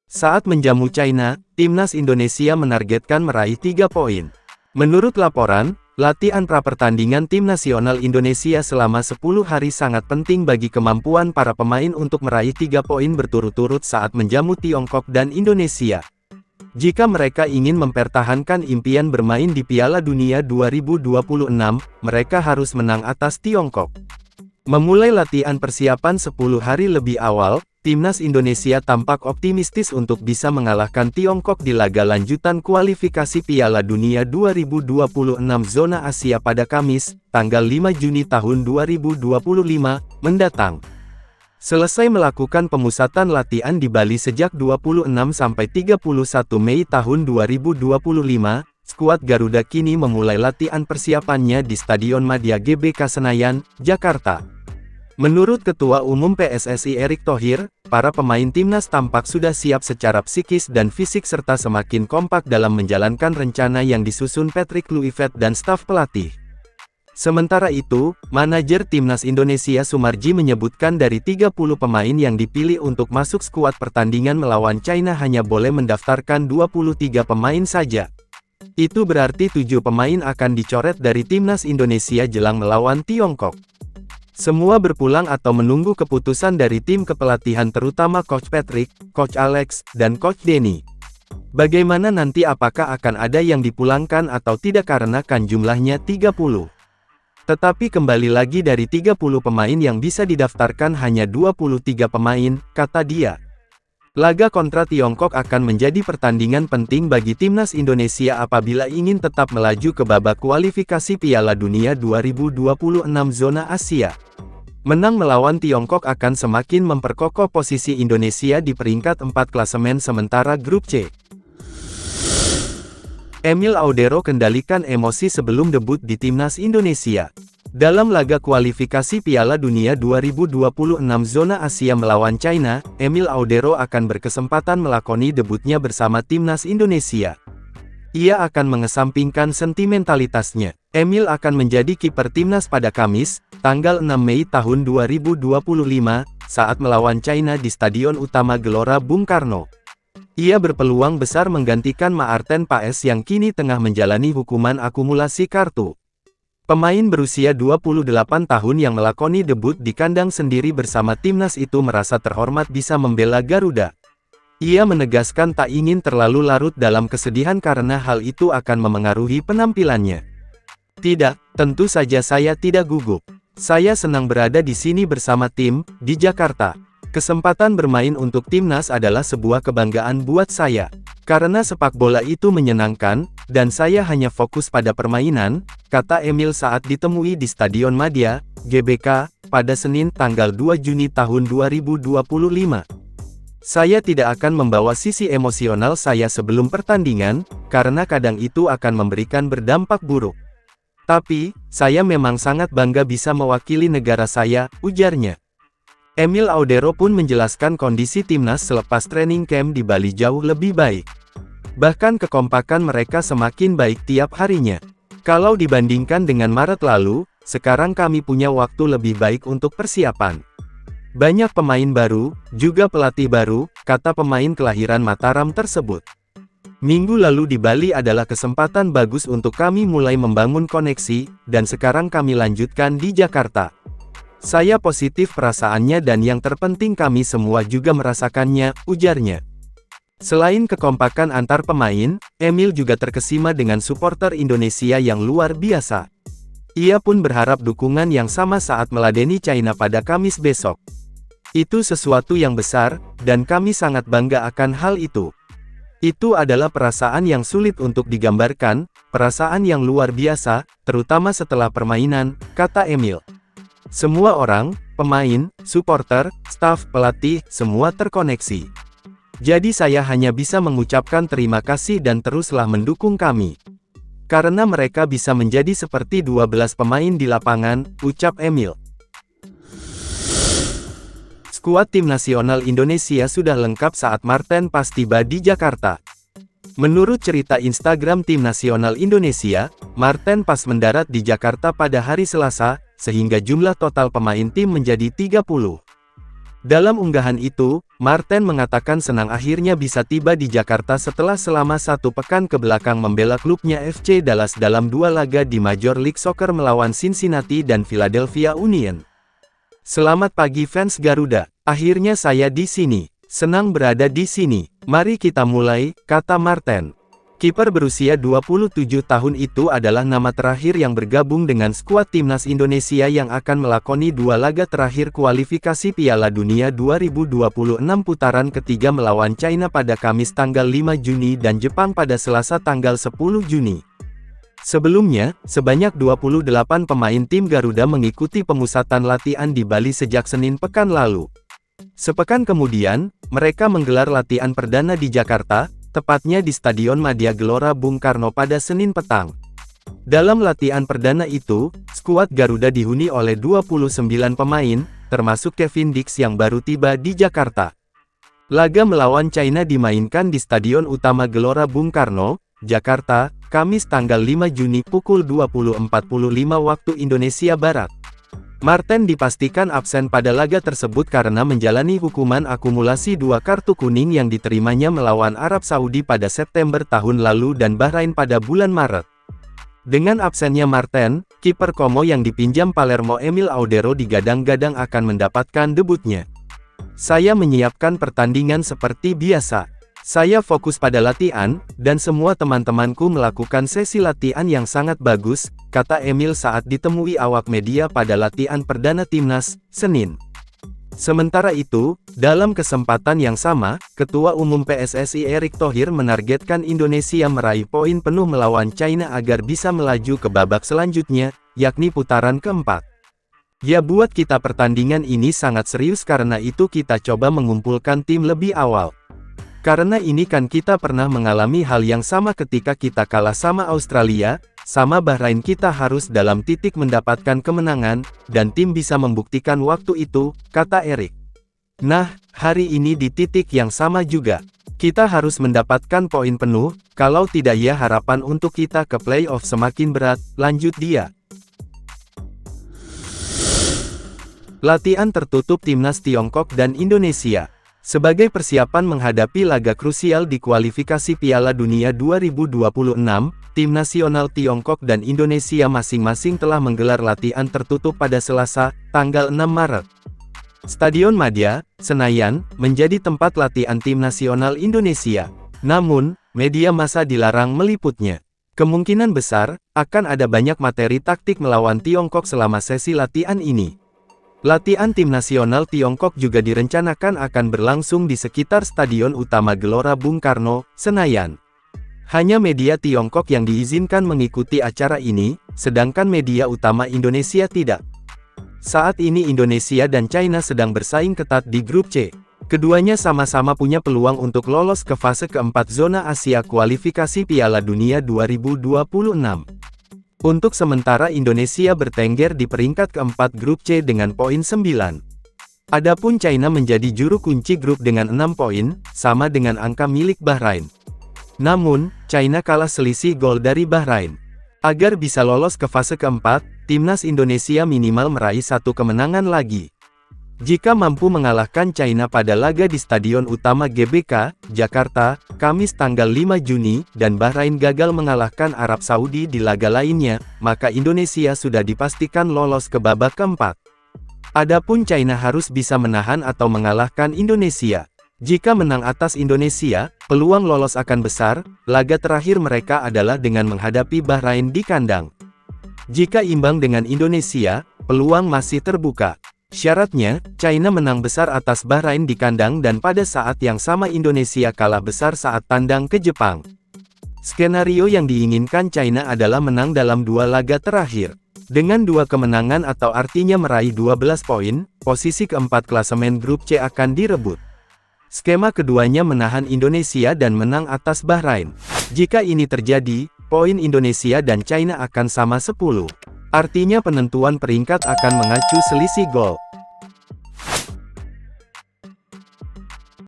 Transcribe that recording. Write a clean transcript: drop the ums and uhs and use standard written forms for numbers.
Saat menjamu China, timnas Indonesia menargetkan meraih 3 poin. Menurut laporan, latihan pra-pertandingan tim nasional Indonesia selama 10 hari sangat penting bagi kemampuan para pemain untuk meraih 3 poin berturut-turut saat menjamu Tiongkok dan Indonesia. Jika mereka ingin mempertahankan impian bermain di Piala Dunia 2026, mereka harus menang atas Tiongkok. Memulai latihan persiapan 10 hari lebih awal, timnas Indonesia tampak optimistis untuk bisa mengalahkan Tiongkok di laga lanjutan kualifikasi Piala Dunia 2026 zona Asia pada Kamis, tanggal 5 Juni tahun 2025, mendatang. Selesai melakukan pemusatan latihan di Bali sejak 26 sampai 31 Mei tahun 2025, skuad Garuda kini memulai latihan persiapannya di Stadion Madia GBK Senayan, Jakarta. Menurut Ketua Umum PSSI Erick Thohir, para pemain timnas tampak sudah siap secara psikis dan fisik serta semakin kompak dalam menjalankan rencana yang disusun Patrick Kluivert dan staf pelatih. Sementara itu, manajer timnas Indonesia Sumarji menyebutkan dari 30 pemain yang dipilih untuk masuk skuad pertandingan melawan China hanya boleh mendaftarkan 23 pemain saja. Itu berarti 7 pemain akan dicoret dari timnas Indonesia jelang melawan Tiongkok. Semua berpulang atau menunggu keputusan dari tim kepelatihan terutama Coach Patrick, Coach Alex, dan Coach Denny. Bagaimana nanti, apakah akan ada yang dipulangkan atau tidak karena kan jumlahnya 30. Tetapi kembali lagi dari 30 pemain yang bisa didaftarkan hanya 23 pemain, kata dia. Laga kontra Tiongkok akan menjadi pertandingan penting bagi timnas Indonesia apabila ingin tetap melaju ke babak kualifikasi Piala Dunia 2026 zona Asia. Menang melawan Tiongkok akan semakin memperkokoh posisi Indonesia di peringkat 4 klasemen sementara grup C. Emil Audero kendalikan emosi sebelum debut di timnas Indonesia. Dalam laga kualifikasi Piala Dunia 2026 zona Asia melawan China, Emil Audero akan berkesempatan melakoni debutnya bersama timnas Indonesia. Ia akan mengesampingkan sentimentalitasnya. Emil akan menjadi kiper timnas pada Kamis, tanggal 6 Mei tahun 2025, saat melawan China di Stadion Utama Gelora Bung Karno. Ia berpeluang besar menggantikan Maarten Paes yang kini tengah menjalani hukuman akumulasi kartu. Pemain berusia 28 tahun yang melakoni debut di kandang sendiri bersama timnas itu merasa terhormat bisa membela Garuda. Ia menegaskan tak ingin terlalu larut dalam kesedihan karena hal itu akan memengaruhi penampilannya. Tidak, tentu saja saya tidak gugup. Saya senang berada di sini bersama tim, di Jakarta. Kesempatan bermain untuk timnas adalah sebuah kebanggaan buat saya. Karena sepak bola itu menyenangkan, dan saya hanya fokus pada permainan, kata Emil saat ditemui di Stadion Madia, GBK, pada Senin tanggal 2 Juni tahun 2025. Saya tidak akan membawa sisi emosional saya sebelum pertandingan, karena kadang itu akan memberikan berdampak buruk. Tapi, saya memang sangat bangga bisa mewakili negara saya, ujarnya. Emil Audero pun menjelaskan kondisi timnas selepas training camp di Bali jauh lebih baik. Bahkan kekompakan mereka semakin baik tiap harinya. Kalau dibandingkan dengan Maret lalu, sekarang kami punya waktu lebih baik untuk persiapan. Banyak pemain baru, juga pelatih baru, kata pemain kelahiran Mataram tersebut. Minggu lalu di Bali adalah kesempatan bagus untuk kami mulai membangun koneksi, dan sekarang kami lanjutkan di Jakarta. Saya positif perasaannya dan yang terpenting kami semua juga merasakannya, ujarnya. Selain kekompakan antar pemain, Emil juga terkesima dengan supporter Indonesia yang luar biasa. Ia pun berharap dukungan yang sama saat meladeni China pada Kamis besok. Itu sesuatu yang besar, dan kami sangat bangga akan hal itu. Itu adalah perasaan yang sulit untuk digambarkan, perasaan yang luar biasa, terutama setelah permainan, kata Emil. Semua orang, pemain, supporter, staf, pelatih, semua terkoneksi. Jadi saya hanya bisa mengucapkan terima kasih dan teruslah mendukung kami. Karena mereka bisa menjadi seperti 12 pemain di lapangan, ucap Emil. Skuad tim nasional Indonesia sudah lengkap saat Maarten Paes tiba di Jakarta. Menurut cerita Instagram tim nasional Indonesia, Maarten Paes mendarat di Jakarta pada hari Selasa, sehingga jumlah total pemain tim menjadi 30. Dalam unggahan itu, Marten mengatakan senang akhirnya bisa tiba di Jakarta setelah selama 1 pekan kebelakang membela klubnya FC Dallas dalam 2 laga di Major League Soccer melawan Cincinnati dan Philadelphia Union. "Selamat pagi fans Garuda, akhirnya saya di sini. Senang berada di sini. Mari kita mulai," kata Marten. Kiper berusia 27 tahun itu adalah nama terakhir yang bergabung dengan skuad timnas Indonesia yang akan melakoni 2 laga terakhir kualifikasi Piala Dunia 2026 putaran ketiga melawan China pada Kamis tanggal 5 Juni dan Jepang pada Selasa tanggal 10 Juni. Sebelumnya, sebanyak 28 pemain tim Garuda mengikuti pemusatan latihan di Bali sejak Senin pekan lalu. Sepekan kemudian, mereka menggelar latihan perdana di Jakarta, tepatnya di Stadion Madia Gelora Bung Karno pada Senin petang. Dalam latihan perdana itu, skuad Garuda dihuni oleh 29 pemain, termasuk Kevin Dix yang baru tiba di Jakarta. Laga melawan China dimainkan di Stadion Utama Gelora Bung Karno, Jakarta, Kamis tanggal 5 Juni pukul 20.45 waktu Indonesia Barat. Marten dipastikan absen pada laga tersebut karena menjalani hukuman akumulasi 2 kartu kuning yang diterimanya melawan Arab Saudi pada September tahun lalu dan Bahrain pada bulan Maret. Dengan absennya Marten, kiper Como yang dipinjam Palermo Emil Audero digadang-gadang akan mendapatkan debutnya. "Saya menyiapkan pertandingan seperti biasa. Saya fokus pada latihan, dan semua teman-temanku melakukan sesi latihan yang sangat bagus," kata Emil saat ditemui awak media pada latihan perdana timnas, Senin. Sementara itu, dalam kesempatan yang sama, Ketua Umum PSSI Erick Thohir menargetkan Indonesia meraih poin penuh melawan China agar bisa melaju ke babak selanjutnya, yakni putaran keempat. "Ya, buat kita pertandingan ini sangat serius karena itu kita coba mengumpulkan tim lebih awal. Karena ini kan kita pernah mengalami hal yang sama ketika kita kalah sama Australia, sama Bahrain kita harus dalam titik mendapatkan kemenangan, dan tim bisa membuktikan waktu itu," kata Erick. "Nah, hari ini di titik yang sama juga. Kita harus mendapatkan poin penuh, kalau tidak ya harapan untuk kita ke playoff semakin berat," lanjut dia. Latihan tertutup Timnas Tiongkok dan Indonesia. Sebagai persiapan menghadapi laga krusial di kualifikasi Piala Dunia 2026, tim nasional Tiongkok dan Indonesia masing-masing telah menggelar latihan tertutup pada Selasa, tanggal 6 Maret. Stadion Madia, Senayan, menjadi tempat latihan tim nasional Indonesia. Namun, media massa dilarang meliputnya. Kemungkinan besar, akan ada banyak materi taktik melawan Tiongkok selama sesi latihan ini. Latihan tim nasional Tiongkok juga direncanakan akan berlangsung di sekitar Stadion Utama Gelora Bung Karno, Senayan. Hanya media Tiongkok yang diizinkan mengikuti acara ini, sedangkan media utama Indonesia tidak. Saat ini Indonesia dan China sedang bersaing ketat di grup C. Keduanya sama-sama punya peluang untuk lolos ke fase keempat zona Asia kualifikasi Piala Dunia 2026. Untuk sementara Indonesia bertengger di peringkat keempat grup C dengan poin 9. Adapun China menjadi juru kunci grup dengan 6 poin, sama dengan angka milik Bahrain. Namun, China kalah selisih gol dari Bahrain. Agar bisa lolos ke fase keempat, timnas Indonesia minimal meraih 1 kemenangan lagi. Jika mampu mengalahkan China pada laga di Stadion Utama GBK, Jakarta, Kamis tanggal 5 Juni, dan Bahrain gagal mengalahkan Arab Saudi di laga lainnya, maka Indonesia sudah dipastikan lolos ke babak keempat. Adapun China harus bisa menahan atau mengalahkan Indonesia. Jika menang atas Indonesia, peluang lolos akan besar. Laga terakhir mereka adalah dengan menghadapi Bahrain di kandang. Jika imbang dengan Indonesia, peluang masih terbuka. Syaratnya, China menang besar atas Bahrain di kandang dan pada saat yang sama Indonesia kalah besar saat tandang ke Jepang. Skenario yang diinginkan China adalah menang dalam 2 laga terakhir. Dengan 2 kemenangan atau artinya meraih 12 poin, posisi keempat klasemen grup C akan direbut. Skema keduanya menahan Indonesia dan menang atas Bahrain. Jika ini terjadi, poin Indonesia dan China akan sama 10. Artinya penentuan peringkat akan mengacu selisih gol.